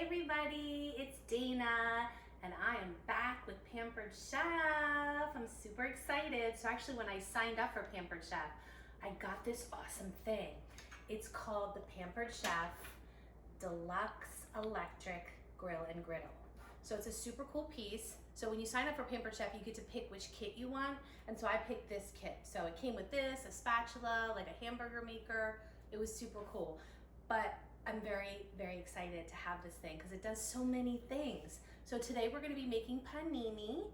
everybody, it's Dana and I am back with Pampered Chef. I'm super excited. So actually when I signed up for Pampered Chef, I got this awesome thing. It's called the Pampered Chef Deluxe Electric Grill and Griddle. So it's a super cool piece. So when you sign up for Pampered Chef, you get to pick which kit you want. And so I picked this kit. So it came with this, a spatula, like a hamburger maker. It was super cool. But I'm very, very excited to have this thing because it does so many things. So today we're gonna be making panini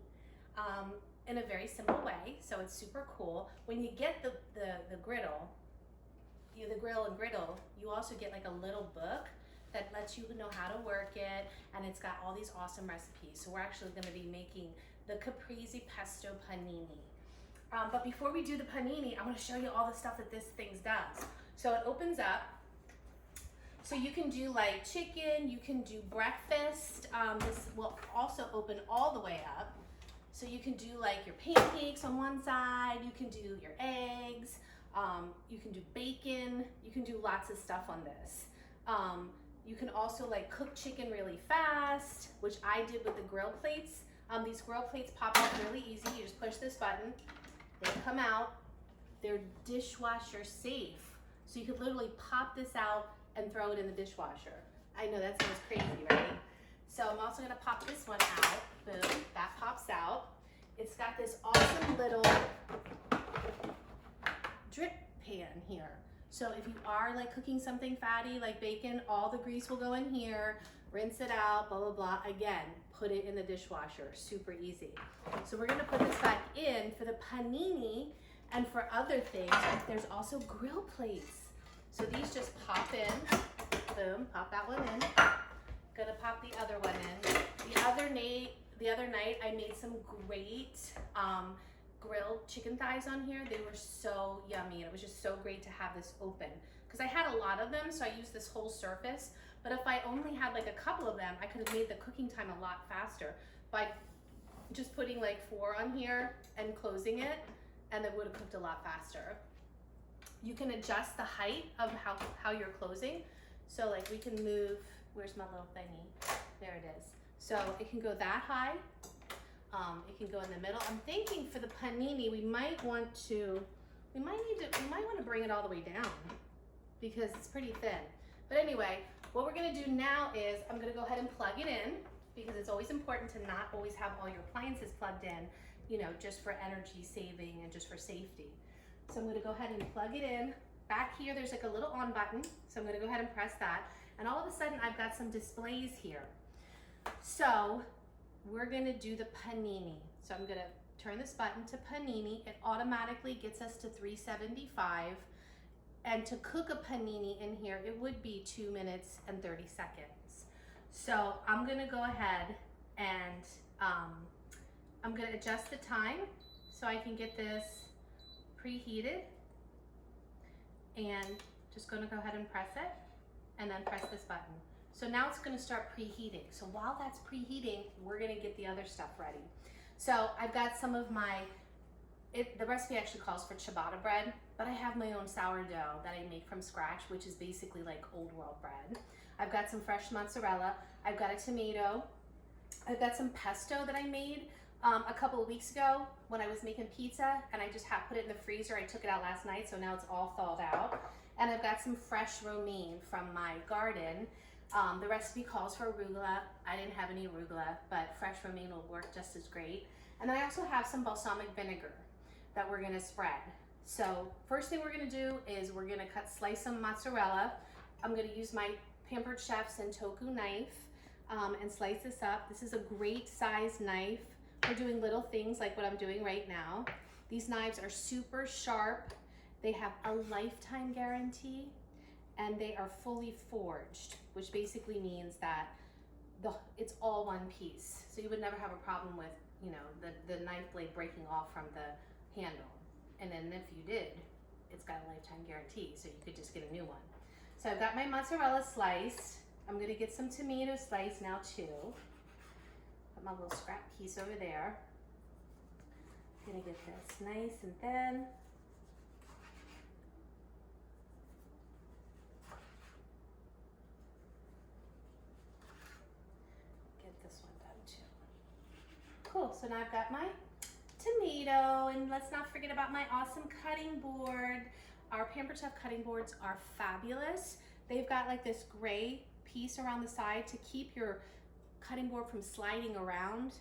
in a very simple way. So it's super cool. When you get the griddle, the grill and griddle, you also get like a little book that lets you know how to work it, and it's got all these awesome recipes. So we're actually gonna be making the caprese pesto panini. But before we do the panini, I'm gonna show you all the stuff that this thing does. So it opens up. So you can do like chicken, you can do breakfast. This will also open all the way up. So you can do like your pancakes on one side, you can do your eggs, you can do bacon, you can do lots of stuff on this. You can also like cook chicken really fast, which I did with the grill plates. These grill plates pop up really easy. You just push this button, they come out. They're dishwasher safe. So you could literally pop this out and throw it in the dishwasher. I know that sounds crazy, right? So I'm also gonna pop this one out. Boom, that pops out. It's got this awesome little drip pan here. So if you are like cooking something fatty like bacon, all the grease will go in here, rinse it out, blah, blah, blah. Again, put it in the dishwasher, super easy. So we're gonna put this back in for the panini and for other things. There's also grill plates. So these just pop in, boom, pop that one in. Gonna pop the other one in. The other night I made some great grilled chicken thighs on here. They were so yummy, and it was just so great to have this open because I had a lot of them, so I used this whole surface. But if I only had like a couple of them, I could have made the cooking time a lot faster by just putting like 4 on here and closing it, and it would have cooked a lot faster. You can adjust the height of how you're closing. So like we can move, where's my little thingy? There it is. So it can go that high. It can go in the middle. I'm thinking for the panini, we might want to bring it all the way down because it's pretty thin. But anyway, what we're gonna do now is I'm gonna go ahead and plug it in because it's always important to not always have all your appliances plugged in, you know, just for energy saving and just for safety. So I'm gonna go ahead and plug it in. Back here, there's like a little on button. So I'm gonna go ahead and press that. And all of a sudden, I've got some displays here. So we're gonna do the panini. So I'm gonna turn this button to panini. It automatically gets us to 375. And to cook a panini in here, it would be 2 minutes and 30 seconds. So I'm gonna go ahead and I'm gonna adjust the time so I can get this preheated, and just gonna go ahead and press it and then press this button. So now it's gonna start preheating. So while that's preheating, we're gonna get the other stuff ready. So I've got some of the recipe actually calls for ciabatta bread, but I have my own sourdough that I make from scratch, which is basically like old world bread. I've got some fresh mozzarella. I've got a tomato. I've got some pesto that I made a couple of weeks ago when I was making pizza, and I just put it in the freezer. I took it out last night, so now it's all thawed out. And I've got some fresh romaine from my garden. The recipe calls for arugula. I didn't have any arugula, but fresh romaine will work just as great. And then I also have some balsamic vinegar that we're gonna spread. So first thing we're gonna do is we're gonna slice some mozzarella. I'm gonna use my Pampered Chef Sentoku knife and slice this up. This is a great size knife for doing little things like what I'm doing right now. These knives are super sharp. They have a lifetime guarantee, and they are fully forged, which basically means that it's all one piece. So you would never have a problem with, you know, the knife blade breaking off from the handle. And then if you did, it's got a lifetime guarantee, so you could just get a new one. So I've got my mozzarella sliced. I'm gonna get some tomato sliced now too. Put my little scrap piece over there. Gonna get this nice and thin. cool. So now I've got my tomato, and let's not forget about my awesome cutting board. Our Pampered Chef cutting boards are fabulous. They've got like this gray piece around the side to keep your cutting board from sliding around.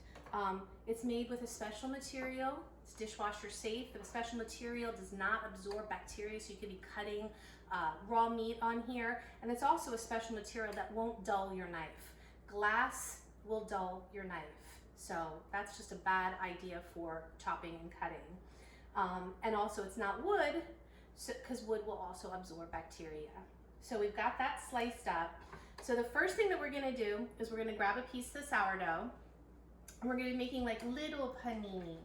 It's made with a special material. It's dishwasher safe. The special material does not absorb bacteria, so you could be cutting raw meat on here. And it's also a special material that won't dull your knife. Glass will dull your knife. So that's just a bad idea for chopping and cutting. And also it's not wood, because wood will also absorb bacteria. So we've got that sliced up. So the first thing that we're gonna do is we're gonna grab a piece of the sourdough, and we're gonna be making like little panini,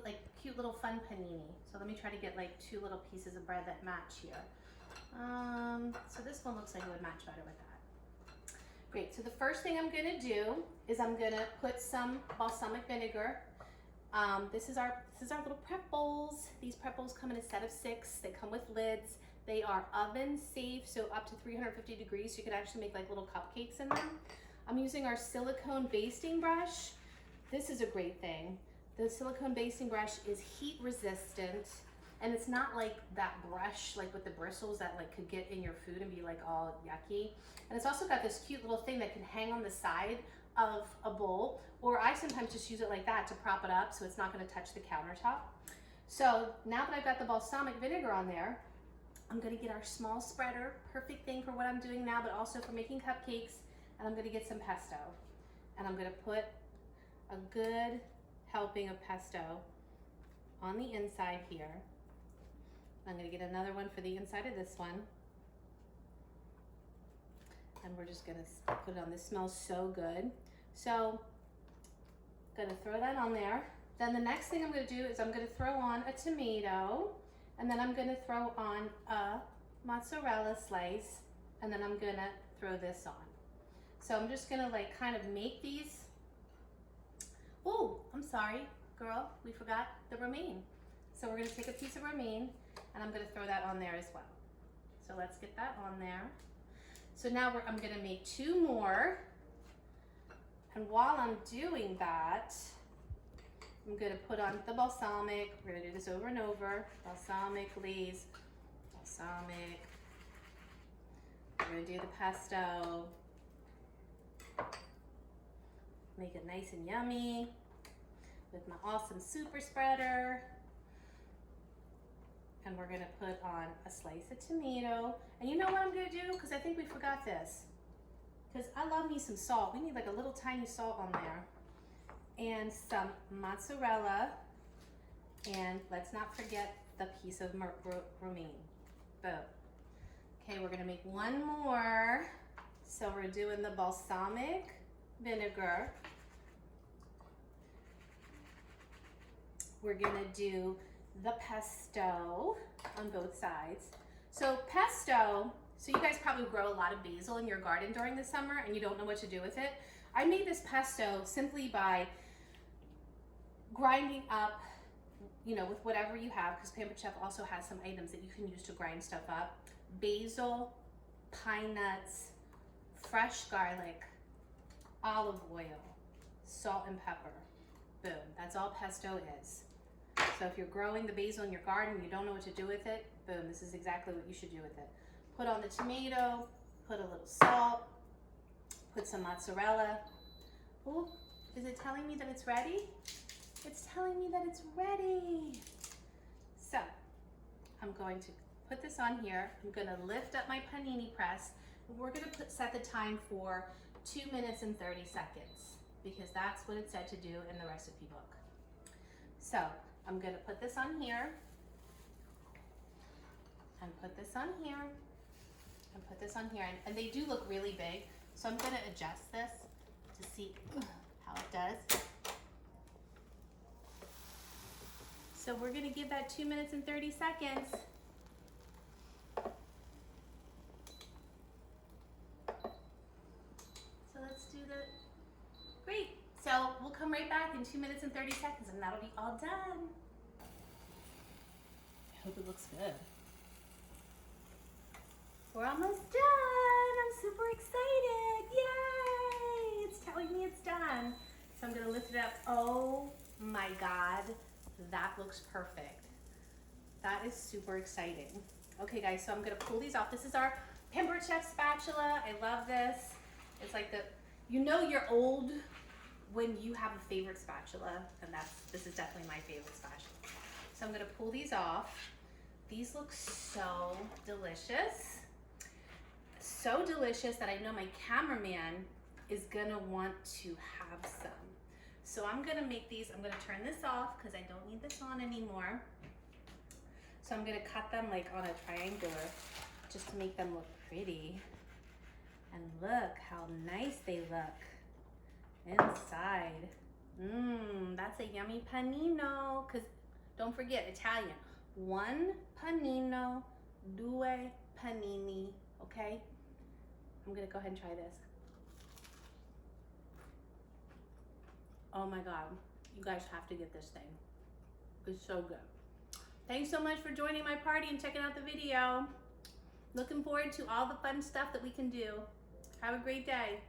like cute little fun panini. So let me try to get like 2 little pieces of bread that match here. So this one looks like it would match better with that. Great, so the first thing I'm gonna do is I'm gonna put some balsamic vinegar. This is our little prep bowls. These prep bowls come in a set of 6. They come with lids. They are oven safe, so up to 350 degrees. You can actually make like little cupcakes in them. I'm using our silicone basting brush. This is a great thing. The silicone basting brush is heat resistant, and it's not like that brush like with the bristles that like could get in your food and be like all yucky. And it's also got this cute little thing that can hang on the side of a bowl, or I sometimes just use it like that to prop it up so it's not going to touch the countertop. So now that I've got the balsamic vinegar on there, I'm going to get our small spreader, perfect thing for what I'm doing now, but also for making cupcakes, and I'm going to get some pesto. And I'm going to put a good helping of pesto on the inside here. I'm going to get another one for the inside of this one. And we're just going to put it on. This smells so good. So I'm going to throw that on there. Then the next thing I'm going to do is I'm going to throw on a tomato, and then I'm going to throw on a mozzarella slice, and then I'm going to throw this on. So I'm just going to like kind of make these. Oh, I'm sorry, girl, we forgot the romaine. So we're going to take a piece of romaine, and I'm going to throw that on there as well. So let's get that on there. So now I'm going to make 2 more. And while I'm doing that, I'm going to put on the balsamic. We're going to do this over and over. Balsamic glaze, balsamic. We're going to do the pesto. Make it nice and yummy with my awesome super spreader. And we're going to put on a slice of tomato. And you know what I'm going to do? Because I think we forgot this. Because I love me some salt. We need like a little tiny salt on there. And some mozzarella, and let's not forget the piece of romaine. Boom. Okay, we're gonna make 1 more. So we're doing the balsamic vinegar. We're gonna do the pesto on both sides. So pesto, so you guys probably grow a lot of basil in your garden during the summer and you don't know what to do with it. I made this pesto simply by grinding up, you know, with whatever you have, because Pampered Chef also has some items that you can use to grind stuff up. Basil, pine nuts, fresh garlic, olive oil, salt and pepper. Boom, that's all pesto is. So if you're growing the basil in your garden and you don't know what to do with it, boom, this is exactly what you should do with it. Put on the tomato, put a little salt, put some mozzarella. Oh, is it telling me that it's ready? It's telling me that it's ready. So I'm going to put this on here. I'm going to lift up my panini press. We're going to set the time for 2 minutes and 30 seconds because that's what it said to do in the recipe book. So I'm going to put this on here and put this on here and put this on here. And they do look really big. So I'm going to adjust this to see how it does. So we're gonna give that 2 minutes and 30 seconds. So let's do the, great. So we'll come right back in 2 minutes and 30 seconds and that'll be all done. I hope it looks good. We're almost done. I'm super excited. Yay! It's telling me it's done. So I'm gonna lift it dip. Oh my God, that looks perfect. That is super exciting. Okay guys, so I'm gonna pull these off. This is our Pampered Chef spatula. I love this. It's like the, you know you're old when you have a favorite spatula, and this is definitely my favorite spatula. So I'm gonna pull these off. These look so delicious. So delicious that I know my cameraman is gonna want to have some. So I'm gonna make these, I'm gonna turn this off because I don't need this on anymore. So I'm gonna cut them like on a triangular just to make them look pretty. And look how nice they look inside. That's a yummy panino. Cause don't forget, Italian. One panino, due panini, okay? I'm gonna go ahead and try this. Oh my God, you guys have to get this thing. It's so good. Thanks so much for joining my party and checking out the video. Looking forward to all the fun stuff that we can do. Have a great day.